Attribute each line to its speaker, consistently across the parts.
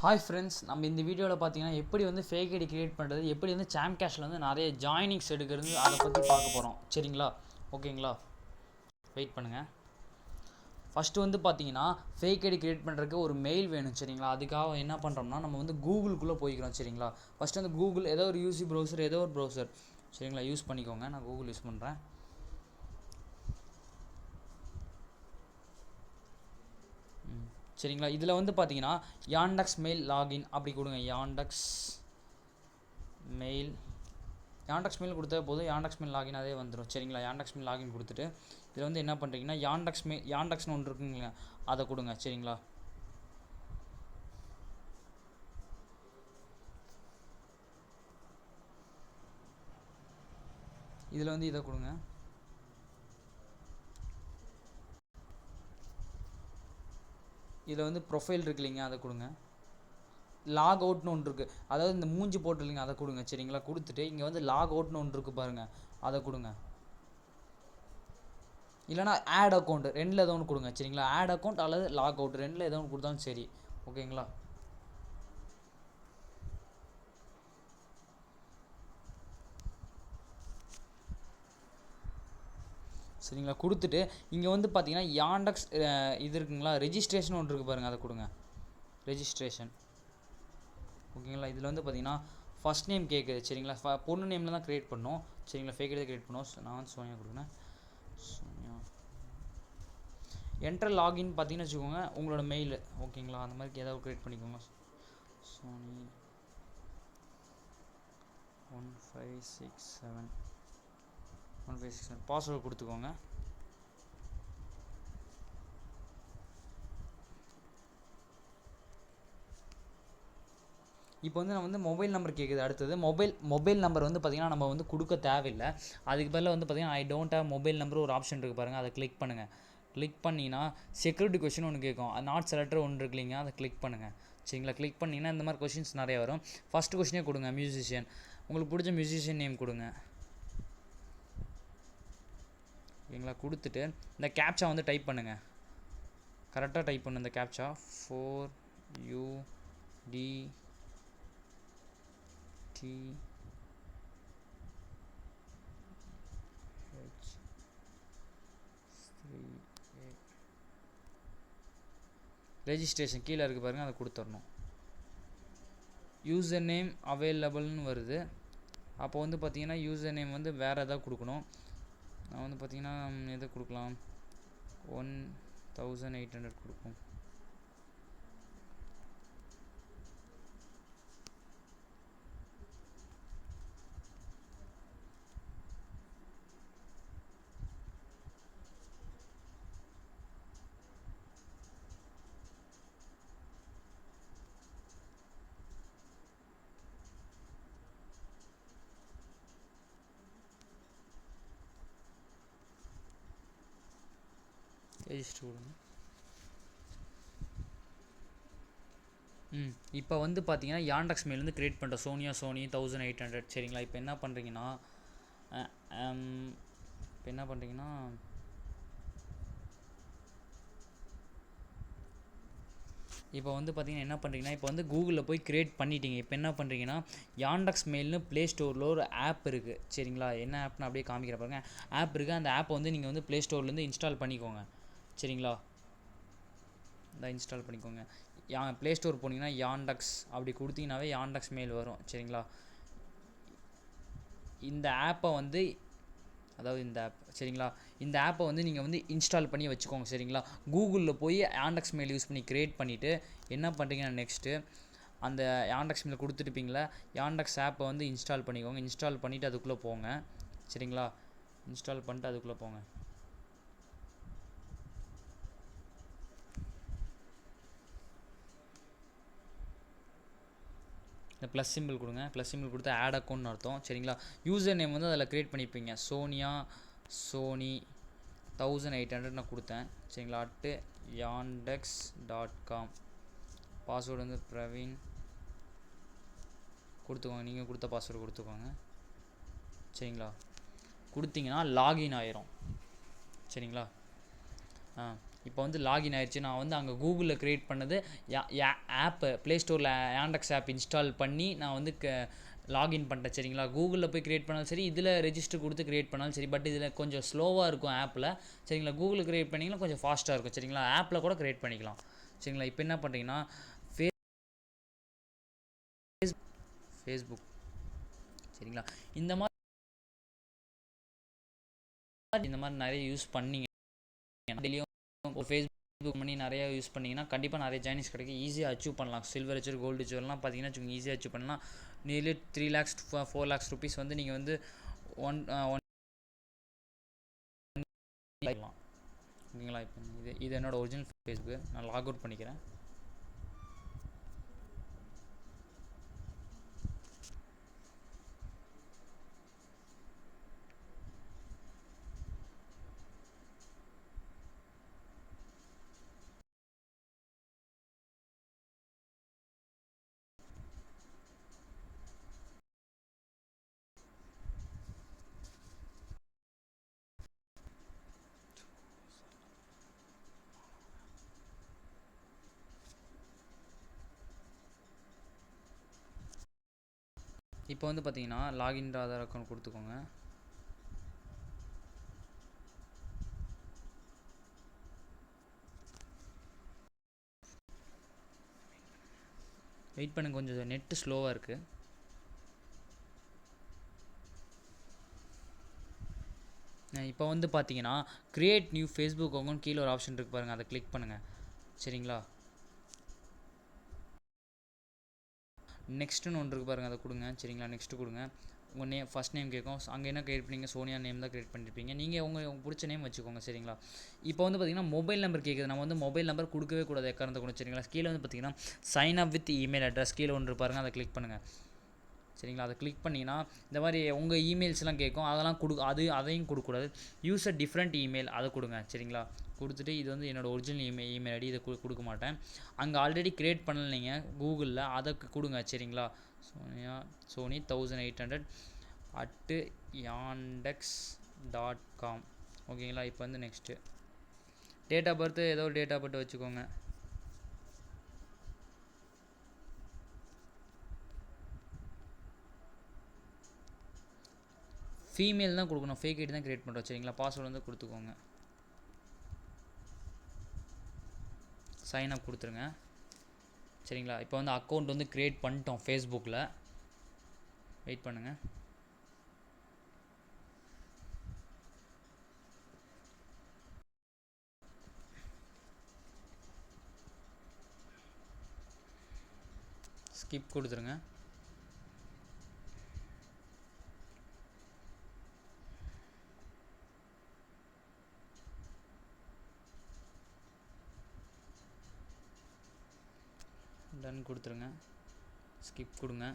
Speaker 1: Hi friends, நம்ம இந்த வீடியோவில் பார்த்தீங்கன்னா எப்படி வந்து ஃபேக் ஐடி கிரியேட் பண்ணுறது, எப்படி வந்து சாம் கேஷில் வந்து நிறைய ஜாயினிங்ஸ் எடுக்கிறது, அதை பற்றி பார்க்க போகிறோம். சரிங்களா? ஓகேங்களா? வெயிட் பண்ணுங்கள். ஃபஸ்ட்டு வந்து பார்த்தீங்கன்னா ஃபேக் ஐடி கிரியேட் பண்ணுறதுக்கு ஒரு மெயில் வேணும். சரிங்களா? அதுக்காக என்ன பண்ணுறோம்னா நம்ம வந்து கூகுளுக்குள்ளே போய்க்கிறோம். சரிங்களா? ஃபஸ்ட்டு வந்து கூகுள் ஏதோ ஒரு யூசி ப்ரௌசர், ஏதோ ஒரு ப்ரௌசர் சரிங்களா யூஸ் பண்ணிக்கோங்க. நான் கூகுள் யூஸ் பண்ணுறேன். சரிங்களா? இதில் வந்து பார்த்தீங்கன்னா யாண்டெக்ஸ் மெயில் லாகின் அப்படி கொடுங்க. யாண்டெக்ஸ் மெயில் கொடுத்தா போதும். யாண்டெக்ஸ் மெயில் லாகின் அதே வந்துடும். சரிங்களா? யாண்டெக்ஸ் மெயில் லாகின் கொடுத்துட்டு இதில் வந்து என்ன பண்ணுறீங்கன்னா யாண்டெக்ஸ்னு ஒன்று இருக்குங்க, அதை கொடுங்க. சரிங்களா? இதில் வந்து இதை கொடுங்க. இதில் வந்து ப்ரொஃபைல் இருக்கு இல்லைங்க, அதை கொடுங்க. லாக் அவுட்னு ஒன்று இருக்குது, அதாவது இந்த மூஞ்சி போட்டு இல்லைங்க, அதை கொடுங்க. சரிங்களா? கொடுத்துட்டு இங்கே வந்து லாக் அவுட்னு ஒன்று இருக்குது பாருங்கள், அதை கொடுங்க. இல்லைனா ஆட் அக்கௌண்ட் ரெண்டில் ஏதோ ஒன்று கொடுங்க. சரிங்களா? ஆட் அக்கௌண்ட் அல்லது லாக் அவுட் ரெண்டில் ஏதோ ஒன்று கொடுத்தாலும் சரி. ஓகேங்களா? சரிங்களா? கொடுத்துட்டு இங்கே வந்து பார்த்தீங்கன்னா யாண்டெக்ஸ் இது இருக்குங்களா, ரெஜிஸ்ட்ரேஷன் ஒன்று இருக்குது பாருங்கள், அதை கொடுங்க. ரெஜிஸ்ட்ரேஷன். ஓகேங்களா? இதில் வந்து பார்த்தீங்கன்னா ஃபஸ்ட் நேம் கேட்குது. சரிங்களா? பொண்ணு நேமில் தான் க்ரியேட் பண்ணோம். சரிங்களா? ஃபேக் ஐடி க்ரியேட் பண்ணோம். நான் வந்து சோனியா கொடுக்குறேன். சோனியா என்டர் லாகின் பார்த்தீங்கன்னு வச்சுக்கோங்க, உங்களோட மெயில். ஓகேங்களா? அந்த மாதிரி ஏதாவது க்ரியேட் பண்ணிக்கோங்க. சோனி 1567 பாஸ்வேர்டு கொடுத்துக்கோங்க. இப்போ வந்து நம்ம வந்து மொபைல் நம்பர் கேட்குது. அடுத்தது மொபைல் நம்பர் வந்து பார்த்திங்கன்னா நம்ம வந்து கொடுக்க தேவையில்லை. அதுக்கு பதிலாக வந்து பார்த்திங்கன்னா I don't have mobile number ஒரு ஆப்ஷன் இருக்குது பாருங்கள், அதை கிளிக் பண்ணுங்கள். கிளிக் பண்ணிங்கன்னா செக்யூரிட்டி கொஷின் ஒன்று கேட்கும், நாட் செலக்டர் ஒன்று இருக்கு இல்லைங்க, அதை கிளிக் பண்ணுங்கள். சரிங்களா? கிளிக் பண்ணிங்கன்னா இந்த மாதிரி கொஷின்ஸ் நிறைய வரும். ஃபஸ்ட்டு கொஷினே கொடுங்க, மியூசிஷியன். உங்களுக்கு பிடிச்ச மியூசிஷியன் நேம் கொடுங்க. ஓகேங்களா? கொடுத்துட்டு இந்த கேப்சா வந்து டைப் பண்ணுங்கள். கரெக்டாக டைப் பண்ணு. இந்த கேப்சா 4UD ரெஜிஸ்ட்ரேஷன் கீழே இருக்குது பாருங்கள், அதை கொடுத்துடணும். யூசர் நேம் அவைலபிள்னு வருது. அப்போ வந்து பார்த்தீங்கன்னா யூசர் நேம் வந்து வேறு எதாவது கொடுக்கணும். நான் வந்து பார்த்தீங்கன்னா எது கொடுக்கலாம், 1800 கொடுப்போம். ரெஜிஸ்டர் கொடுங்க. இப்போ வந்து பார்த்தீங்கன்னா யாண்டெக்ஸ் மெயில் வந்து க்ரியேட் பண்ணுற சோனி 1800. சரிங்களா? இப்போ என்ன பண்ணுறீங்கன்னா இப்போ வந்து பார்த்தீங்கன்னா என்ன பண்ணுறீங்கன்னா, இப்போ வந்து கூகுளில் போய் க்ரியேட் பண்ணிட்டீங்க. இப்போ என்ன பண்ணுறீங்கன்னா யாண்டெக்ஸ் மெயில்னு ப்ளே ஸ்டோரில் ஒரு ஆப் இருக்குது. சரிங்களா? என்ன ஆப்னு அப்படியே காமிக்கிற பாருங்க, ஆப் இருக்குது. அந்த ஆப்பை வந்து நீங்கள் வந்து ப்ளே ஸ்டோர்லேருந்து இன்ஸ்டால் பண்ணிக்கோங்க. சரிங்களா? இந்த இன்ஸ்டால் பண்ணிக்கோங்க. ப்ளே ஸ்டோர் போனீங்கன்னா யாண்டெக்ஸ் அப்படி கொடுத்தீங்கன்னாவே யாண்டெக்ஸ் மெயில் வரும். சரிங்களா? இந்த ஆப்பை வந்து இந்த ஆப் சரிங்களா, இந்த ஆப்பை வந்து நீங்கள் வந்து இன்ஸ்டால் பண்ணி வச்சுக்கோங்க. சரிங்களா? கூகுளில் போய் யாண்டெக்ஸ் மெயில் யூஸ் பண்ணி க்ரியேட் பண்ணிவிட்டு என்ன பண்ணுறீங்கன்னா நெக்ஸ்ட்டு அந்த யாண்டெக்ஸ் மெயில் கொடுத்துருப்பீங்களா, யாண்டெக்ஸ் ஆப்பை வந்து இன்ஸ்டால் பண்ணிக்கோங்க. இன்ஸ்டால் பண்ணிவிட்டு அதுக்குள்ளே போங்க. சரிங்களா? இன்ஸ்டால் பண்ணிட்டு அதுக்குள்ளே போங்க. இந்த ப்ளஸ் சிம்பிள் கொடுங்க. ப்ளஸ் சிம்பிள் கொடுத்து ஆட் அக்கௌண்ட்னு அர்த்தம். சரிங்களா? யூசர் நேம் வந்து அதில் க்ரியேட் பண்ணியிருப்பீங்க. சோனி 1800 நான் கொடுத்தேன். சரிங்களா? @yandex.com. பாஸ்வேர்டு வந்து பிரவீன் கொடுத்துக்கோங்க. நீங்கள் கொடுத்த பாஸ்வேர்டு கொடுத்துக்கோங்க. சரிங்களா? கொடுத்தீங்கன்னா லாகின் ஆயிரும். சரிங்களா? இப்போ வந்து லாகின் ஆயிடுச்சு. நான் வந்து அங்கே கூகுளில் க்ரியேட் பண்ணது ஆப்பு ப்ளே ஸ்டோரில் ஆண்டெக்ஸ் ஆப் இன்ஸ்டால் பண்ணி நான் வந்து லாகின் பண்ணிட்டேன் சரிங்களா. கூகுளில் போய் க்ரியேட் பண்ணாலும் சரி, இதில் ரெஜிஸ்டர் கொடுத்து க்ரியேட் பண்ணாலும் சரி. பட் இதில் கொஞ்சம் ஸ்லோவாக இருக்கும் ஆப்பில் சரிங்களா. கூகுளில் க்ரியேட் பண்ணிங்கன்னா கொஞ்சம் ஃபாஸ்ட்டாக இருக்கும் சரிங்களா. ஆப்பில் கூட க்ரியேட் பண்ணிக்கலாம் சரிங்களா. இப்போ என்ன பண்ணுறீங்கன்னா ஃபேஸ்புக் சரிங்களா. இந்த மாதிரி நிறைய யூஸ் பண்ணிங்க டெய்லியும் ஒரு ஃபேஸ்புக் பண்ணி நிறையா யூஸ் பண்ணிங்கன்னா கண்டிப்பாக நிறைய ஜாயினிங்ஸ் கிடைக்கும். ஈஸியாக அச்சீவ் பண்ணலாம். சில்வர் அச்சீவ், கோல்டு அச்சீவ்லாம் பார்த்தீங்கன்னா ஈஸியாக அச்சீவ் பண்ணலாம். Nearly 3 lakhs to 4 lakhs rupees வந்து நீங்கள் வந்து ஓகேங்களா. இப்போ இது என்னோட ஒரிஜினல் ஃபேஸ்புக். நான் லாக் அவுட் பண்ணிக்கிறேன். இப்போ வந்து பார்த்தீங்கன்னா லாகின் ஆதார் அக்கௌண்ட் கொடுத்துக்கோங்க. வெயிட் பண்ணுங்க, கொஞ்சம் நெட்டு ஸ்லோவாக இருக்குது. இப்போ வந்து பார்த்தீங்கன்னா க்ரியேட் நியூ ஃபேஸ்புக் அக்கௌண்ட் கீழே ஒரு ஆப்ஷன் இருக்குது பாருங்கள், அதை கிளிக் பண்ணுங்கள் சரிங்களா. நெக்ஸ்ட்டுன்னு ஒன்று இருக்குது பாருங்கள், அதை கொடுங்க சரிங்களா. நெக்ஸ்ட்டு கொடுங்க. உங்கள் நேம் ஃபஸ்ட் நேம் கேட்கும். அங்கே என்ன க்ரியேட் பண்ணிங்க, சோனியா நேம் தான் க்ரியேட் பண்ணியிருப்பீங்க. நீங்கள் உங்கள் பிடிச்ச நேம் வச்சுக்கோங்க சரிங்களா. இப்போ வந்து பார்த்தீங்கன்னா மொபைல் நம்பர் கேட்குது. நம்ம வந்து மொபைல் நம்பர் கொடுக்கவே கூடாது எக்காரணத்தை கொண்டு சரிங்களா. கீழே வந்து பார்த்தீங்கன்னா sign up with email address கீழே ஒன்று பாருங்கள், அதை கிளிக் பண்ணுங்கள் சரிங்களா. அதை கிளிக் பண்ணிங்கன்னா இந்த மாதிரி உங்கள் இமெயில்ஸ்லாம் கேட்கும். அதெல்லாம் அதையும் கொடுக்கக்கூடாது. யூஸ் அ டிஃப்ரெண்ட் இமெயில் அதை கொடுங்க சரிங்களா. கொடுத்துட்டு இது வந்து என்னோடய ஒரிஜினல் இமெயில் ஐடி, இதை கொடுக்க மாட்டேன். அங்கே ஆல்ரெடி க்ரியேட் பண்ணலைங்க கூகுளில், அதை கொடுங்க சரிங்களா. சோனி 1800@yandex.com ஓகேங்களா. இப்போ வந்து நெக்ஸ்ட்டு டேட் ஆஃப் பர்த்து ஏதோ ஒரு டேட் ஆஃப் பர்த் வச்சுக்கோங்க. ஃபீமேல் தான் கொடுக்கணும், ஃபேக் ஐடி தான் க்ரியேட் பண்ணுறோம் சரிங்களா. பாஸ்வேர்டு வந்து கொடுத்துக்கோங்க. சைன் அப் கொடுத்துருங்க சரிங்களா. இப்போ வந்து அக்கௌண்ட் வந்து க்ரியேட் பண்ணிட்டோம் ஃபேஸ்புக்கில். வெயிட் பண்ணுங்கள். ஸ்கிப் கொடுத்துருங்க. டன் கொடுத்துருங்க. ஸ்கிப் கொடுங்க.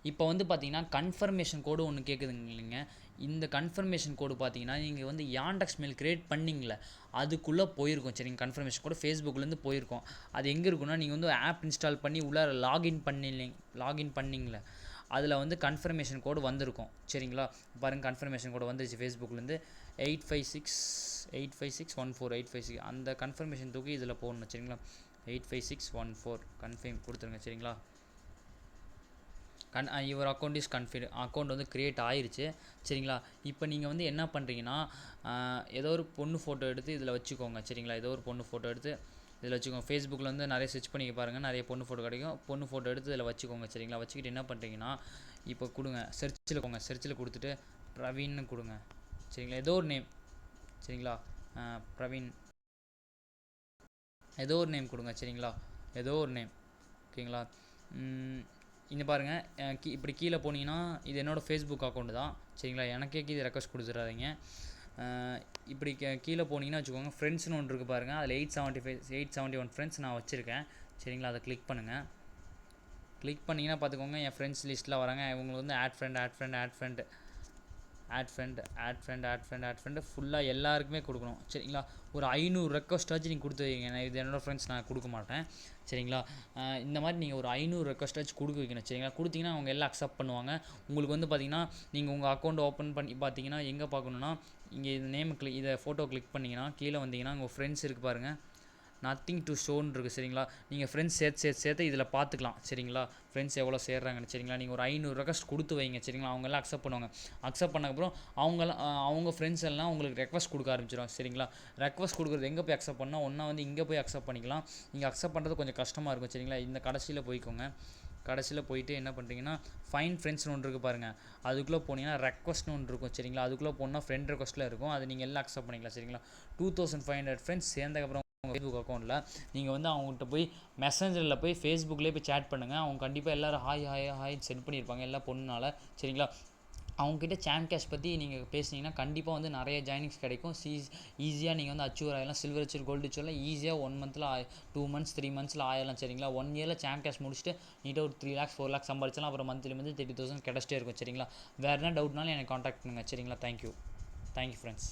Speaker 1: இப்போ வந்து பார்த்தீங்கன்னா கன்ஃபர்மேஷன் கோடு ஒன்று கேட்குதுங்க இல்லைங்க. இந்த கன்ஃபர்மேஷன் கோடு பார்த்தீங்கன்னா நீங்கள் வந்து யாண்டெக்ஸ் மெயில் க்ரியேட் பண்ணிங்களே அதுக்குள்ளே போயிருக்கும் சரிங்க. கன்ஃபர்மேஷன் கோடு ஃபேஸ்புக்லேருந்து போயிருக்கும். அது எங்கே இருக்குன்னா நீங்கள் வந்து ஆப் இன்ஸ்டால் பண்ணி உள்ளே லாகின் பண்ணிங்களே அதில் வந்து கன்ஃபர்மேஷன் கோடு வந்திருக்கும் சரிங்களா. பாருங்கள், கன்ஃபர்மேஷன் கோடு வந்துருச்சு ஃபேஸ்புக்லேருந்து 85614 அந்த கன்ஃபர்மேஷன் தூக்கி இதில் போடணும் சரிங்களா. 85614 கன்ஃபர்ம் கொடுத்துருங்க சரிங்களா. யுவர் அக்கௌண்ட் இஸ் அக்கௌண்ட் வந்து க்ரியேட் ஆயிருச்சு சரிங்களா. இப்போ நீங்கள் வந்து என்ன பண்ணுறீங்கன்னா ஏதோ ஒரு பொண்ணு ஃபோட்டோ எடுத்து இதில் வச்சுக்கோங்க சரிங்களா. ஏதோ ஒரு பொண்ணு ஃபோட்டோ எடுத்து இதில் வச்சுக்கோங்க. ஃபேஸ்புக்கில் வந்து நிறைய சர்ச் பண்ணி பாருங்கள், நிறைய பொண்ணு ஃபோட்டோ கிடைக்கும். பொண்ணு ஃபோட்டோ எடுத்து இதில் வச்சுக்கோங்க சரிங்களா. வச்சுக்கிட்டு என்ன பண்ணுறீங்கன்னா இப்போ கொடுங்க, சர்ச்சில் கொடுத்துட்டு பிரவீன்னு கொடுங்க சரிங்களா. ஏதோ ஒரு நேம் சரிங்களா. பிரவீன் ஏதோ ஒரு நேம் கொடுங்க சரிங்களா. ஏதோ ஒரு நேம் ஓகேங்களா. இங்கே பாருங்கள், இப்படி கீழே போனீங்கன்னா இது என்னோடய ஃபேஸ்புக் அக்கௌண்ட்டு தான் சரிங்களா. எனக்கே இது ரெக்வஸ்ட் கொடுத்துடாதீங்க. இப்படி கீழே போனீங்கன்னா வச்சுக்கோங்க, ஃப்ரெண்ட்ஸ்னு ஒன்று இருக்குது பாருங்கள். அதில் 871 ஃப்ரெண்ட்ஸ் நான் வச்சுருக்கேன் சரிங்களா. அதை கிளிக் பண்ணுங்கள். கிளிக் பண்ணிங்கன்னா பார்த்துக்கோங்க, என் ஃப்ரெண்ட்ஸ் லிஸ்ட்டில் வராங்க. இவங்களுக்கு வந்து ஆட் ஃப்ரெண்ட் ஆட் ஃப்ரெண்ட் ஃபுல்லாக எல்லாருக்குமே கொடுக்கணும் சரிங்களா. ஒரு 500 ரெக்வஸ்ட்டாச்சும் நீங்கள் கொடுத்து வைங்க. நான் இது என்னோடய ஃப்ரெண்ட்ஸ் நான் கொடுக்க மாட்டேன் சரிங்களா. இந்த மாதிரி நீங்கள் ஒரு 500 ரெக்வஸ்ட்டாச்சும் கொடுக்க வைக்கணும் சரிங்களா. கொடுத்தீங்கன்னா அவங்க எல்லாம் அக்செப்ட் பண்ணுவாங்க. உங்களுக்கு வந்து பார்த்தீங்கன்னா நீங்கள் உங்கள் அக்கௌண்ட் ஓப்பன் பண்ணி பார்த்தீங்கன்னா எங்கே பார்க்கணுன்னா இங்கே இந்த நேம் இதை ஃபோட்டோ கிளிக் பண்ணிங்கன்னா கீழே வந்தீங்கன்னா உங்கள் ஃப்ரெண்ட்ஸ் இருக்குது பாருங்கள், நத்திங் டு ஷோன்னு இருக்குது சரிங்களா. நீங்கள் ஃப்ரெண்ட்ஸ் சேர்த்து இதில் பார்த்துக்கலாம் சரிங்களா. ஃப்ரெண்ட்ஸ் எவ்வளோ சேர்றாங்கன்னு சரிங்களா. நீங்கள் ஒரு 500 ரெக்வஸ்ட் கொடுத்து வைங்க சரிங்களா. அவங்கெல்லாம் அக்செப்ட் பண்ணுவாங்க. அக்செப்ட் பண்ணக்கப்புறம் அவங்க ஃப்ரெண்ட்ஸ் எல்லாம் உங்களுக்கு ரெக்வஸ்ட் கொடுக்க ஆரம்பிச்சிடும் சரிங்களா. ரெக்வஸ்ட் கொடுக்குறது எங்கே போய் அக்செப்ட் பண்ணால் ஒன்றா வந்து இங்கே போய் அக்செப்ட் பண்ணிக்கலாம். நீங்கள் அக்செப்ட் பண்ணுறது கொஞ்சம் கஷ்டமாக இருக்கும் சரிங்களா. இந்த கடைசியில் போய்க்கோங்க. கடைசியில் போயிட்டு என்ன பண்ணுறீங்கன்னா ஃபைன் ஃப்ரெண்ட்ஸ்னு ஒன்று இருக்குது பாருங்கள், அதுக்குள்ளே போனீங்கன்னா ரெக்வஸ்ட்னு ஒன்று இருக்கும் சரிங்களா. அதுக்குள்ளே போனால் ஃப்ரெண்ட் ரெக்வஸ்ட்டில் இருக்கும். அது நீங்கள் எல்லாம் அக்செப்ட் பண்ணிக்கலாம் சரிங்களா. 2500 ஃப்ரெண்ட்ஸ் சேர்ந்தக்கப்புறம் உங்கள் ஃபேஸ்புக் அக்கௌண்ட்டில் நீங்கள் வந்து அவங்கள்ட்ட போய் மெசஞ்சரில் போய் ஃபேஸ்புக்லேயே போய் சேட் பண்ணுங்கள். அவங்க கண்டிப்பாக எல்லோரும் ஹாய் சென்ட் பண்ணியிருப்பாங்க எல்லா பொண்ணுனால சரிங்களா. அவங்ககிட்ட சாம் கேஷ் பற்றி நீங்கள் பேசுனீங்கன்னா கண்டிப்பாக வந்து நிறைய ஜாயினிங்ஸ் கிடைக்கும். ஈஸியாக நீங்கள் வந்து அச்சீவ் ஆகிடலாம். சில்வர் அச்சீவ் கோல்டு அச்சீவ்லாம் ஈஸியாக 1 மந்தில் 2 மந்த்ஸ் 3 மந்த்ஸில் ஆயிடலாம் சரிங்களா. 1 இயரில் சாம் கேஷ் முடிச்சுட்டு நீட்டாக ஒரு 3 lakhs 4 lakhs சம்பாதிச்சலாம். அப்புறம் மந்த்லி 30,000 கிடச்சிட்டே இருக்கும் சரிங்களா. வேறு என்ன டவுட்னாலும் எனக்கு காண்டாக்ட் பண்ணுங்கள் சரிங்களா. Thank you friends.